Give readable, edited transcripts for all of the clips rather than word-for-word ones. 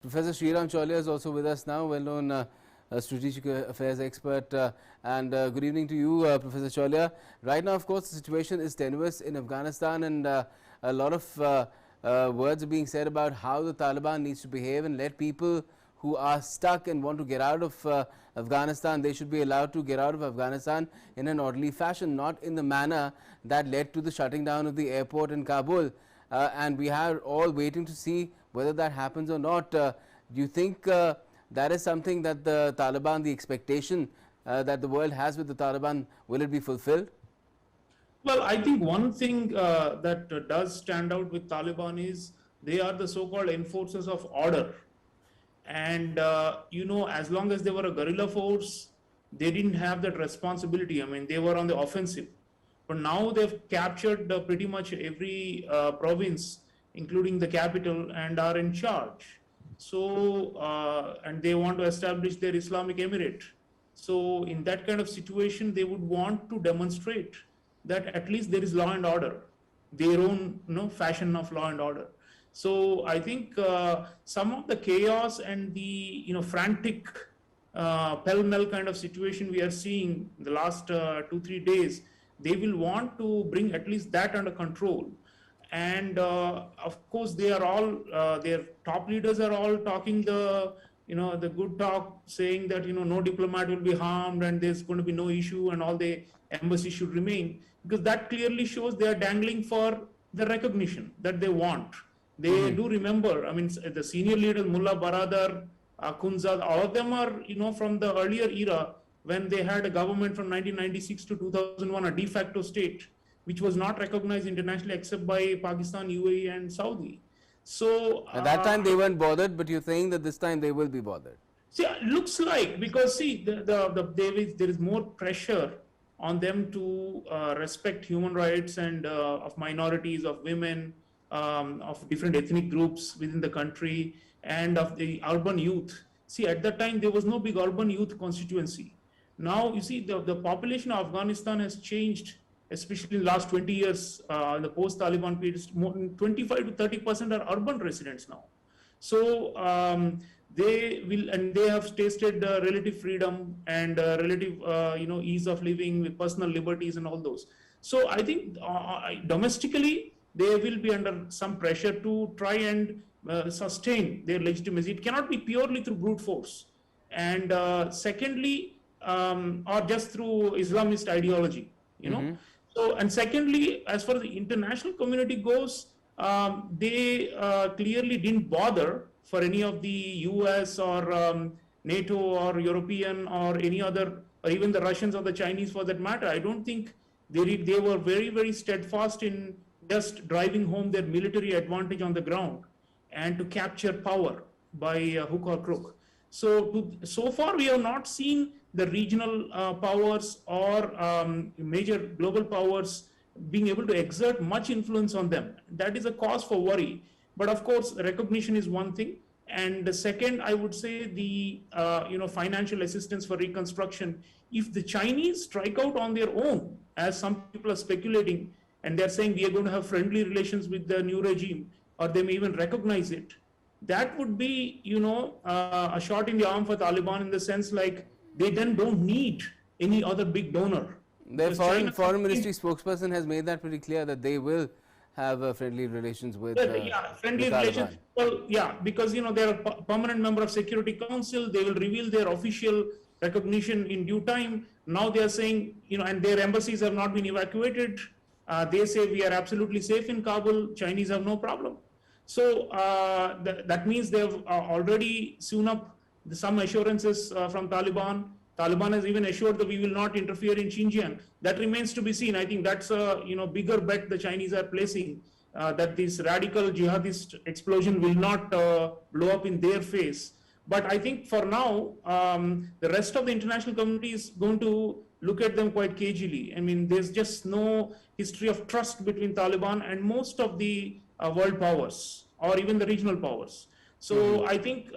Professor Sreeram Chaulia is also with us now, well-known strategic affairs expert. Good evening to you, Professor Chaulia. Right now, of course, the situation is tenuous in Afghanistan, and a lot of words are being said about how the Taliban needs to behave and let people who are stuck and want to get out of Afghanistan, they should be allowed to get out of Afghanistan in an orderly fashion, not in the manner that led to the shutting down of the airport in Kabul. And we are all waiting to see whether that happens or not. Do you think that is something that the Taliban, the expectation that the world has with the Taliban, will it be fulfilled? Well, I think one thing that does stand out with Taliban is they are the so-called enforcers of order. And, as long as they were a guerrilla force, they didn't have that responsibility. I mean, they were on the offensive. But now they've captured pretty much every province, including the capital, and are in charge. So, and they want to establish their Islamic Emirate. So, in that kind of situation, they would want to demonstrate that at least there is law and order, their own fashion of law and order. So, I think some of the chaos and the frantic pell-mell kind of situation we are seeing the last 2-3 days, they will want to bring at least that under control. And of course, they are all their top leaders are all talking the good talk, saying that no diplomat will be harmed and there's going to be no issue and all the embassy should remain, because that clearly shows they are dangling for the recognition that they want. They do remember. I mean, the senior leaders, Mullah Baradar, Akhundzad, all of them are from the earlier era when they had a government from 1996 to 2001, a de facto state, which was not recognized internationally except by Pakistan, UAE, and Saudi. So at that time they weren't bothered, but you're saying that this time they will be bothered. See, it looks like, because see, there is more pressure on them to respect human rights and of minorities, of women, of different ethnic groups within the country, and of the urban youth. See, at that time there was no big urban youth constituency. Now, you see, the population of Afghanistan has changed, especially in the last 20 years, the post-Taliban period. More than 25 to 30% are urban residents now. So they have tasted relative freedom and relative, ease of living with personal liberties and all those. So I think domestically, they will be under some pressure to try and sustain their legitimacy. It cannot be purely through brute force. And secondly, or just through Islamist ideology, So, and secondly, as far as the international community goes, they clearly didn't bother for any of the US or NATO or European or any other, or even the Russians or the Chinese for that matter. I don't think they were very, very steadfast in just driving home their military advantage on the ground and to capture power by hook or crook. So far we have not seen the regional powers or major global powers being able to exert much influence on them. That is a cause for worry. But of course, recognition is one thing. And the second, I would say the financial assistance for reconstruction. If the Chinese strike out on their own, as some people are speculating, and they're saying we are going to have friendly relations with the new regime, or they may even recognize it, that would be, a shot in the arm for Taliban, in the sense like they then don't need any other big donor. Their foreign ministry spokesperson has made that pretty clear that they will have friendly relations with friendly relations. Well, because they're a permanent member of Security Council. They will reveal their official recognition in due time. Now they are saying, and their embassies have not been evacuated. They say we are absolutely safe in Kabul. Chinese have no problem. So that means they have already sewn up some assurances from Taliban. Taliban has even assured that we will not interfere in Xinjiang. That remains to be seen. I think that's a bigger bet the Chinese are placing, that this radical jihadist explosion will not blow up in their face. But I think for now, the rest of the international community is going to look at them quite cagily. I mean, there's just no history of trust between Taliban and most of the world powers or even the regional powers. So I think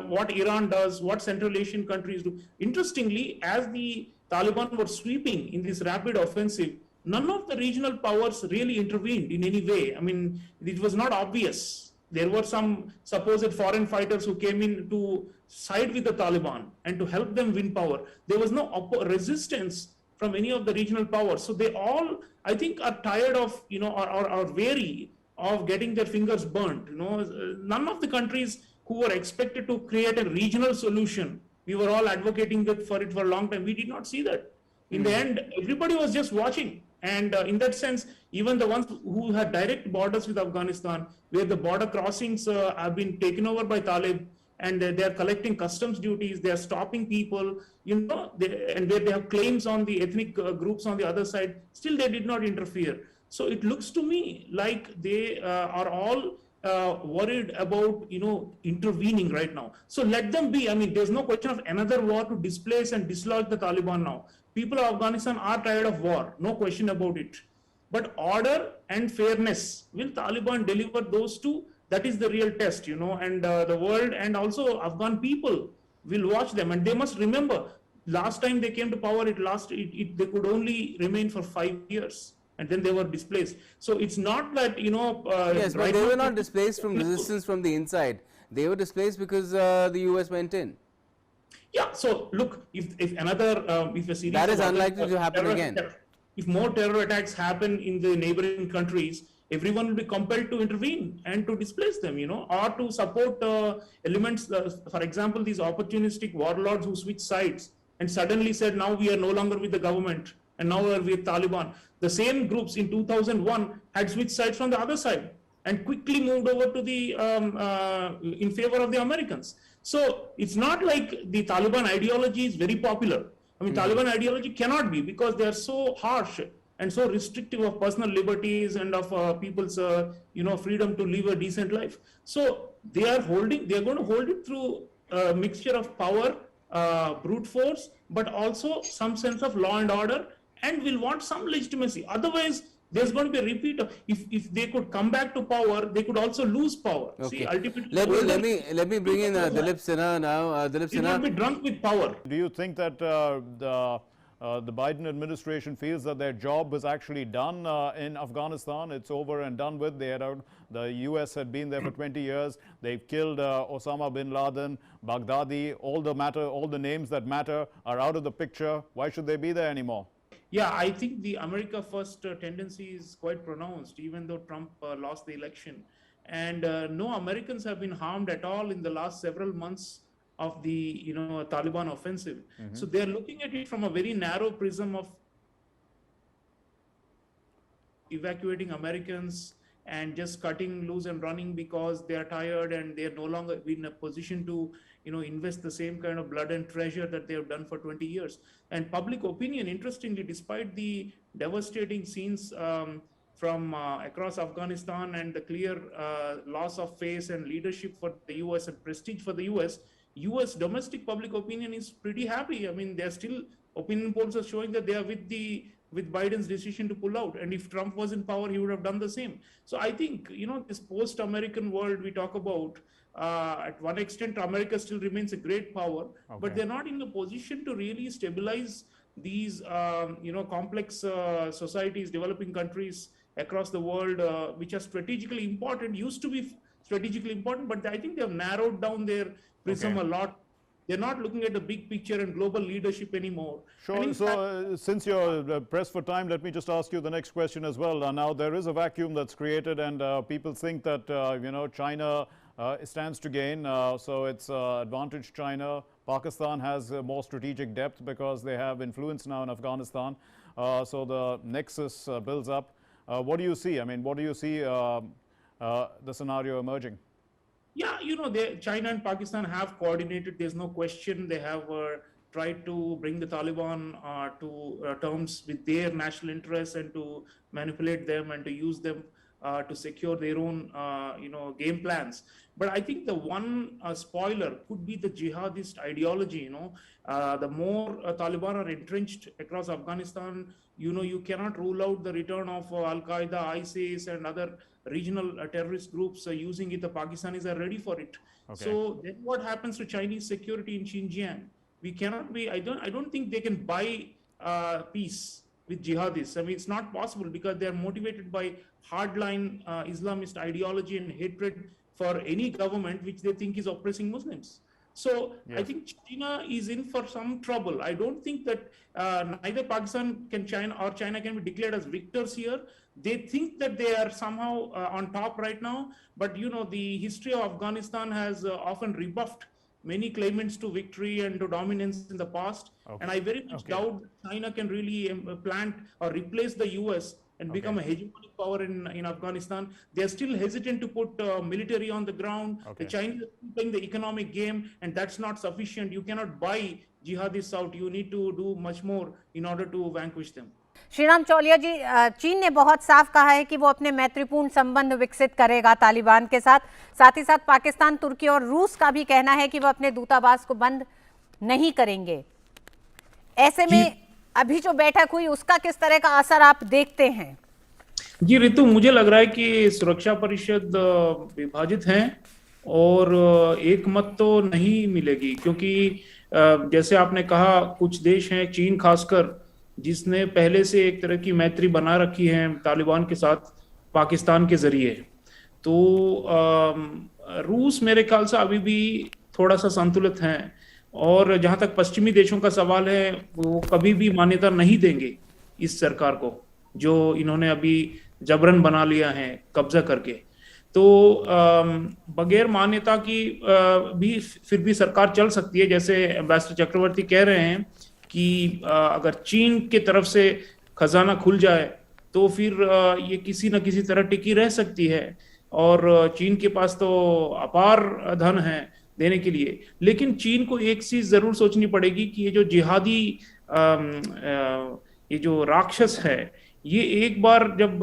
what Iran does, what Central Asian countries do, interestingly, as the Taliban were sweeping in this rapid offensive, none of the regional powers really intervened in any way. I mean, it was not obvious there were some supposed foreign fighters who came in to side with the Taliban and to help them win power. There was no resistance from any of the regional powers. So they all, I think, are tired of, or wary of getting their fingers burnt. None of the countries who were expected to create a regional solution, we were all advocating for it for a long time. We did not see that. In the end, everybody was just watching. And in that sense, even the ones who had direct borders with Afghanistan, where the border crossings have been taken over by Talib, and they are collecting customs duties, they are stopping people, and where they have claims on the ethnic groups on the other side, still they did not interfere. So it looks to me like they are all worried about, intervening right now. So let them be. I mean, there's no question of another war to displace and dislodge the Taliban now. People of Afghanistan are tired of war, no question about it. But order and fairness, will Taliban deliver those two? That is the real test, and the world and also Afghan people will watch them. And they must remember, last time they came to power, they could only remain for 5 years. And then they were displaced. So it's not that, yes, but they were not displaced from resistance from the inside. They were displaced because the US went in. Yeah, so look, if a series that is unlikely to happen again. If more terror attacks happen in the neighboring countries, everyone will be compelled to intervene and to displace them, or to support elements, for example, these opportunistic warlords who switch sides and suddenly said, now we are no longer with the government and now we are with Taliban. The same groups in 2001 had switched sides from the other side and quickly moved over to the in favor of the Americans. So it's not like the Taliban ideology is very popular. I mean, Taliban ideology cannot be, because they are so harsh and so restrictive of personal liberties and of people's freedom to live a decent life. So they are going to hold it through a mixture of power, brute force, but also some sense of law and order, and will want some legitimacy. Otherwise, there's going to be a repeat of, if they could come back to power, they could also lose power. Okay. See, ultimately, let me bring in Dilip Sinha now. Dilip Sinha, will be drunk with power. Do you think that the Biden administration feels that their job was actually done in Afghanistan? It's over and done with. The US had been there for 20 years. They've killed Osama bin Laden, Baghdadi. All the names that matter are out of the picture. Why should they be there anymore? Yeah, I think the America first tendency is quite pronounced, even though Trump lost the election. And no Americans have been harmed at all in the last several months of the Taliban offensive. So they're looking at it from a very narrow prism of evacuating Americans and just cutting loose and running because they are tired and they are no longer in a position to invest the same kind of blood and treasure that they have done for 20 years. And public opinion, interestingly, despite the devastating scenes from across Afghanistan and the clear loss of face and leadership for the US and prestige for the US domestic public opinion is pretty happy. I mean, they're still, opinion polls are showing that they are with Biden's decision to pull out. And if Trump was in power, he would have done the same. So I think, this post-American world we talk about, at one extent, America still remains a great power, but they're not in a position to really stabilize these, complex societies, developing countries across the world, which are strategically important, used to be strategically important, but I think they have narrowed down their prism a lot. They're not looking at the big picture and global leadership anymore. Sure. So since you're pressed for time, let me just ask you the next question as well. Now, there is a vacuum that's created, and people think that, China stands to gain. So it's advantage China. Pakistan has more strategic depth because they have influence now in Afghanistan. So the nexus builds up. What do you see? I mean, what do you see the scenario emerging? Yeah, China and Pakistan have coordinated. There's no question. They have tried to bring the Taliban to terms with their national interests and to manipulate them and to use them to secure their own, game plans. But I think the one spoiler could be the jihadist ideology. The more Taliban are entrenched across Afghanistan, you cannot rule out the return of Al-Qaeda, ISIS, and other regional terrorist groups using it. The Pakistanis are ready for it. So then what happens to Chinese security in Xinjiang? We cannot be, I don't think they can buy peace with jihadists. I mean, it's not possible because they are motivated by hardline Islamist ideology and hatred for any government which they think is oppressing Muslims. So Yes. I think China is in for some trouble. I don't think that neither Pakistan can China or China can be declared as victors here. They think that they are somehow on top right now, but you know, the history of Afghanistan has often rebuffed many claimants to victory and to dominance in the past. Okay. And I very much doubt China can really plant or replace the US and become a hegemonic power in Afghanistan. They are still hesitant to put military on the ground. The Chinese are playing the economic game, and that's not sufficient. You cannot buy jihadists out. You need to do much more in order to vanquish them. Shriram Chauliya जी, चीन ने बहुत साफ कहा है कि वो अपने मैत्रीपूर्ण संबंध विकसित करेगा तालिबान के साथ। साथ ही साथ पाकिस्तान, तुर्की और रूस का भी कहना है कि वो अपने दूतावास को बंद नहीं करेंगे। ऐसे में अभी जो बैठक हुई उसका किस तरह का असर आप देखते हैं? जी रितु, मुझे लग रहा है कि सुरक्षा परिषद विभाजित है और एक मत तो नहीं मिलेगी, क्योंकि जैसे आपने कहा कुछ देश हैं, चीन खासकर, जिसने पहले से एक तरह की मैत्री बना रखी है तालिबान के साथ पाकिस्तान के जरिए। तो रूस मेरे ख्याल से अभी भी थोड़ा सा संतुलित है, और जहां तक पश्चिमी देशों का सवाल है, वो कभी भी मान्यता नहीं देंगे इस सरकार को जो इन्होंने अभी जबरन बना लिया है कब्जा करके। तो बगैर मान्यता की भी फिर भी सरकार चल सकती है, जैसे एम्बेसडर चक्रवर्ती कह रहे हैं कि अगर चीन के तरफ से खजाना खुल जाए तो फिर ये किसी न किसी तरह टिकी रह सकती है, और चीन के पास तो अपार धन है देने के लिए। लेकिन चीन को एक चीज जरूर सोचनी पड़ेगी कि ये जो जिहादी ये जो राक्षस है, ये एक बार जब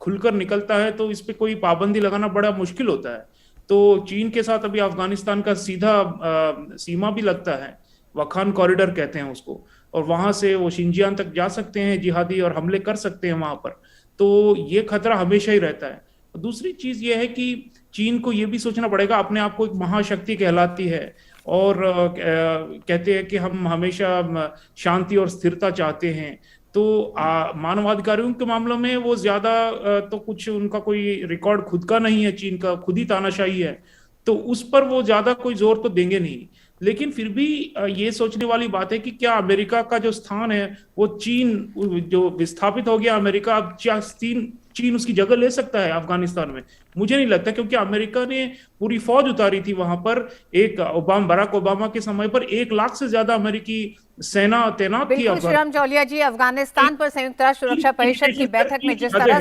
खुलकर निकलता है तो इस पे कोई पाबंदी लगाना बड़ा मुश्किल होता है। तो चीन के साथ अभी अफगानिस्तान का सीधा सीमा भी लगता है, वखान कॉरिडोर कहते हैं उसको, और वहां से वो शिनजियांग तक जा सकते हैं जिहादी और हमले कर सकते हैं वहां पर। तो ये खतरा हमेशा ही रहता है। दूसरी चीज ये है कि चीन को ये भी सोचना पड़ेगा, अपने आप को एक महाशक्ति कहलाती है और कहते हैं कि हम हमेशा शांति और स्थिरता चाहते हैं। तो मानवाधिकारियों के मामलों में वो ज्यादा तो कुछ उनका कोई रिकॉर्ड खुद का नहीं है, चीन का खुद ही तानाशाही है, तो उस पर वो ज्यादा कोई जोर तो देंगे नहीं। लेकिन फिर भी ये सोचने वाली बात है कि क्या अमेरिका का जो स्थान है वो चीन जो विस्थापित हो गया अमेरिका, अब चीन उसकी जगह ले सकता है अफगानिस्तान में? मुझे नहीं लगता, क्योंकि अमेरिका ने पूरी फौज उतारी थी वहां पर। एक बराक ओबामा के समय पर 1 लाख से ज्यादा अमेरिकी सेना तैनात थी। श्रीराम चौलिया जी, अफगानिस्तान पर संयुक्त राष्ट्र सुरक्षा परिषद की बैठक में जिस तरह